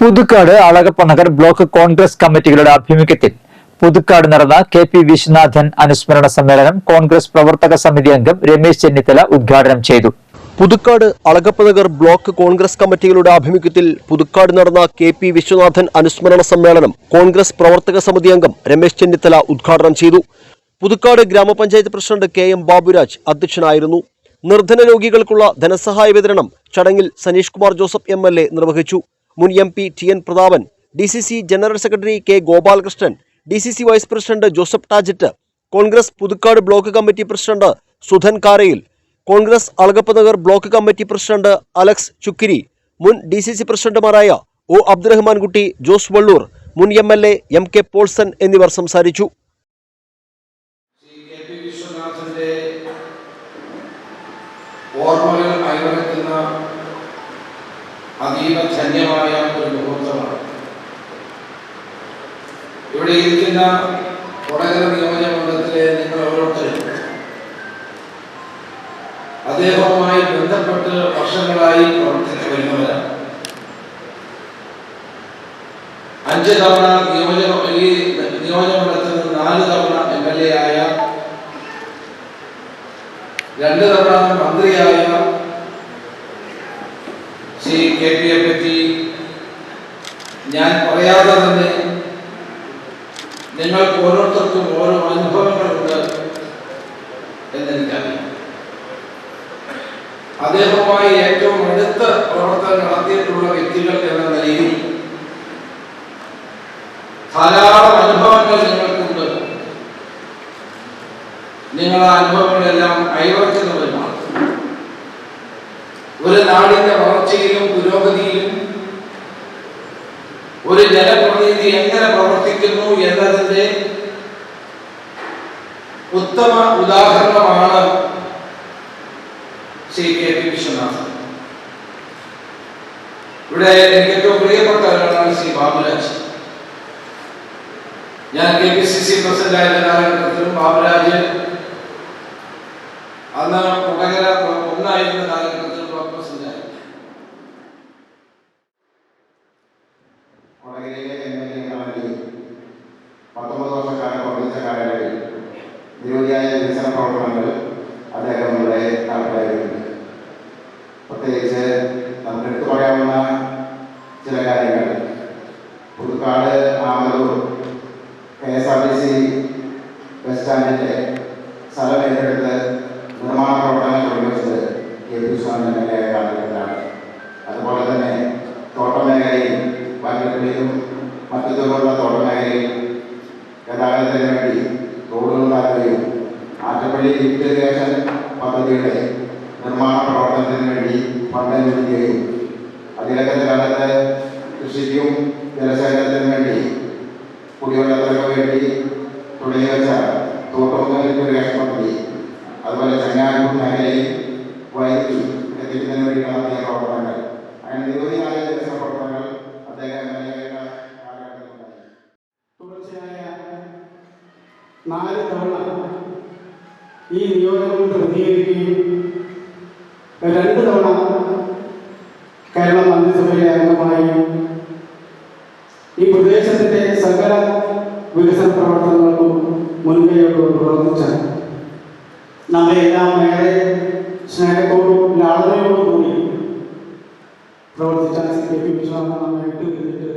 Puthukkad Alagappanagar block Congress കമ്മിറ്റികളുടെ ആഭിമുഖ്യത്തിൽ പുതുക്കാട് നടന്ന K P. Viswanathan അനുസ്മരണ സമ്മേളനം കോൺഗ്രസ് പ്രവർത്തക സമിതി അംഗം രമേശ് ചെന്നിത്തല ഉദ്ഘാടനം ചെയ്തു. പുതുക്കാട് അളഗപ്പനഗർ ബ്ലോക്ക് കോൺഗ്രസ് കമ്മിറ്റികളുടെ ആഭിമുഖ്യത്തിൽ പുതുക്കാട് നടന്ന കെ.പി. വിശ്വനാഥൻ അനുസ്മരണ സമ്മേളനം കോൺഗ്രസ് പ്രവർത്തക സമിതി അംഗം രമേശ് ചെന്നിത്തല ഉദ്ഘാടനം ചെയ്തു. പുതുക്കാട് ഗ്രാമപഞ്ചായത്ത് പ്രസിഡന്റ് കെ.എം. ബാബുരാജ് അധ്യക്ഷനായിരുന്നു. നിർധന രോഗികൾക്കുള്ള ധനസഹായ വിതരണം ചടങ്ങിൽ സനീഷ് കുമാർ ജോസഫ് എം.എൽ.എ. നിർവഹിച്ചു. മുൻ MP. TN. Prathapan, DCC general secretary K. Gopalakrishnan, DCC vice president Joseph Tajet, Congress Puthukkad block committee president Sudhan Karayil, Congress Alagappanagar block committee president Alex Chukkiri, മുൻ ഡി.സി.സി പ്രസിഡന്റുമാരായ ഒ. അബ്ദുറഹ്മാൻ കുട്ടി, ജോസ് വള്ളൂർ, മുൻ എം.എൽ.എ. എം.കെ. പോൾസൺ എന്നിവർ സംസാരിച്ചു. ഓർമ്മകൾ അയവിറക്കുന്ന അതീവ ധന്യമായ ഒരു മുഹൂർത്തമാണ്. ഇവിടെ ഇരിക്കുന്ന കൊടകര നിയോജകമണ്ഡലത്തിലെ നിങ്ങൾ ഓരോരുത്തരും അദ്ദേഹവുമായി ബന്ധപ്പെട്ട് വർഷങ്ങളായി പ്രവർത്തിച്ചു വരുന്നവരാണ്. 5 തവണ നിയോജകമണ്ഡലത്തിൽ നിന്ന് 4 തവണ എം.എൽ.എ. ആയ, 2 തവണ മന്ത്രിയായ ശ്രീ കെ.പി.യെ പറ്റി ഞാൻ പറയാതെ തന്നെ നിങ്ങൾക്ക് ഓരോരുത്തർക്കും ഓരോ അനുഭവങ്ങളുണ്ട് എന്നെനിക്കറിയാം. അദ്ദേഹവുമായി ഏറ്റവും അടുത്ത പ്രവർത്തനം നടത്തിയിട്ടുള്ള വ്യക്തികൾ എന്ന നിലയിൽ ധാരാളം അനുഭവങ്ങൾ നിങ്ങൾക്കുണ്ട്. നിങ്ങൾ ആ അനുഭവങ്ങളെല്ലാം കൈവരിക്കുന്നവരുമാണ്. ഒരു നാടിന്റെ വളർച്ചയിലും പുരോഗതിയിലും ഒരു ജനപ്രതിനിധി എങ്ങനെ പ്രവർത്തിക്കുന്നു എന്നതിന്റെ ഉത്തമ ഉദാഹരണമാണ് ശ്രീ കെ.പി. വിശ്വനാഥൻ. ഇവിടെ എനിക്ക് ഏറ്റവും പ്രിയപ്പെട്ട ഒരാളാണ് ശ്രീ ബാബുരാജ്. ഞാൻ KPCC പ്രസിഡന്റായ കാലഘട്ടത്തിലും ബാബുരാജ് അന്ന് കൊടകര ഒന്നായിരുന്ന കാലഘട്ടത്തിൽ ബ്ലോക്ക് പ്രസിഡന്റായി. കൊടകരയിലെ എം.എൽ.എ. എന്ന നിലയിൽ 19 വർഷക്കാലം പ്രവർത്തിച്ച കാലയളവിൽ നിരവധിയായ വികസന പ്രവർത്തനങ്ങൾ അദ്ദേഹം ഇവിടെ നടപ്പിലാക്കിയിട്ടുണ്ട്. പ്രത്യേകിച്ച് നമുക്ക് എടുത്തു പറയാവുന്ന ചില കാര്യങ്ങൾ, പുതുക്കാട് ആമലൂർ KSRTC ബസ് സ്റ്റാൻഡിന്റെ സ്ഥലം ഏറ്റെടുത്ത് നിർമ്മാണ പ്രവർത്തനങ്ങൾ തുടങ്ങിവെച്ചത് കെ.പി. വിശ്വനാഥൻ എം.എൽ.എ. ആയ കാലഘട്ടത്തിലാണ്. അതുപോലെ തന്നെ തോട്ടമേഖലയിൽ വയനാട്ടിലും മറ്റുള്ള തോട്ടമേഖലയിൽ ഗതാഗതത്തിന് വേണ്ടി റോഡുകൾ ഉണ്ടാക്കുകയും ആറ്റപ്പള്ളി ലിഫ്റ്റ് ഇറിഗേഷൻ പദ്ധതിയുടെ നിർമ്മാണ പ്രവർത്തനത്തിന് വേണ്ടി ഫണ്ട് അനുവദിക്കുകയും അതിലൊക്കെ കാലത്ത് കൃഷിക്കും ജലസേചനത്തിനും വേണ്ടി കുടിവെള്ളത്തിനൊക്കെ വേണ്ടി തുടങ്ങി വെച്ച തോട്ടം ലിഫ്റ്റ് ഇറിഗേഷൻ പദ്ധതി, അതുപോലെ ചങ്ങാരൂർ മേഖലയിൽ വൈദ്യുതി എത്തിക്കുന്നതിന് വേണ്ടി നടത്തിയ പ്രവർത്തനങ്ങൾ, അങ്ങനെ നിരവധിയായ വികസന പ്രവർത്തനങ്ങൾ അദ്ദേഹം എം.എൽ.എ. കാലഘട്ടത്തിലുണ്ടായി. തുടർച്ചയായ 4 തവണ ഈ നിയോജകമണ്ഡലം പ്രതികരിക്കുകയും 2 തവണ കേരള മന്ത്രിസഭയിലെ അംഗമായി ഈ പ്രദേശത്തിന്റെ സകല വികസന പ്രവർത്തനങ്ങൾക്കും മുൻകൈയോട് പ്രവർത്തിച്ച നമ്മയെല്ലാം ഏറെ സ്നേഹത്തോടും ലാളനയോടും കൂടി പ്രവർത്തിച്ച കെ.പി. വിശ്വനാഥൻ നമ്മെ വിട്ടുപിരിഞ്ഞിട്ട്